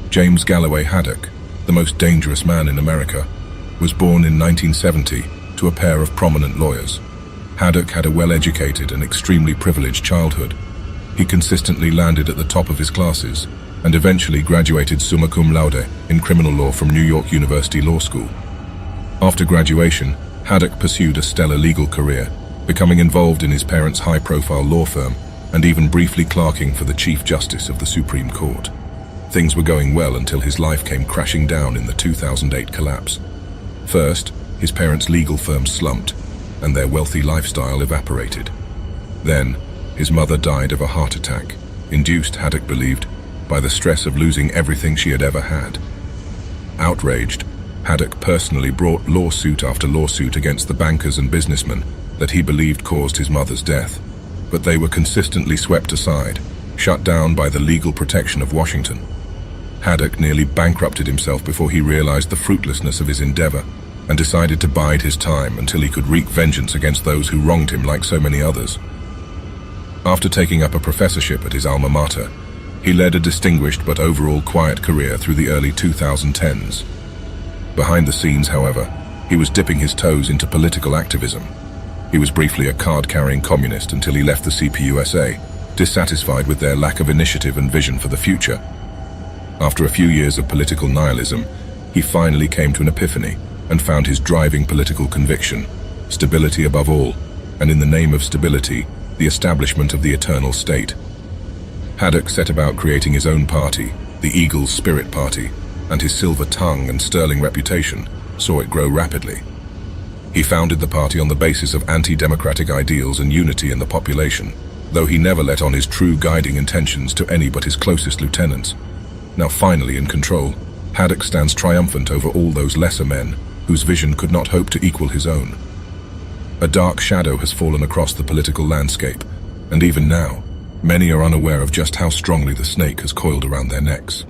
James Galloway Haddock, the most dangerous man in America, was born in 1970 to a pair of prominent lawyers. Haddock had a well-educated and extremely privileged childhood. He consistently landed at the top of his classes and eventually graduated summa cum laude in criminal law from New York University Law School. After graduation, Haddock pursued a stellar legal career, becoming involved in his parents' high-profile law firm and even briefly clerking for the Chief Justice of the Supreme Court. Things were going well until his life came crashing down in the 2008 collapse. First, his parents' legal firm slumped, and their wealthy lifestyle evaporated. Then, his mother died of a heart attack, induced, Haddock believed, by the stress of losing everything she had ever had. Outraged, Haddock personally brought lawsuit after lawsuit against the bankers and businessmen that he believed caused his mother's death, but they were consistently swept aside, shut down by the legal protection of Washington. Haddock nearly bankrupted himself before he realized the fruitlessness of his endeavor and decided to bide his time until he could wreak vengeance against those who wronged him like so many others. After taking up a professorship at his alma mater, he led a distinguished but overall quiet career through the early 2010s. Behind the scenes, however, he was dipping his toes into political activism. He was briefly a card-carrying communist until he left the CPUSA, dissatisfied with their lack of initiative and vision for the future. After a few years of political nihilism, he finally came to an epiphany and found his driving political conviction: stability above all, and in the name of stability, the establishment of the eternal state. Haddock set about creating his own party, the Eagle's Spirit Party, and his silver tongue and sterling reputation saw it grow rapidly. He founded the party on the basis of anti-democratic ideals and unity in the population, though he never let on his true guiding intentions to any but his closest lieutenants. Now finally in control, Haddock stands triumphant over all those lesser men whose vision could not hope to equal his own. A dark shadow has fallen across the political landscape, and even now, many are unaware of just how strongly the snake has coiled around their necks.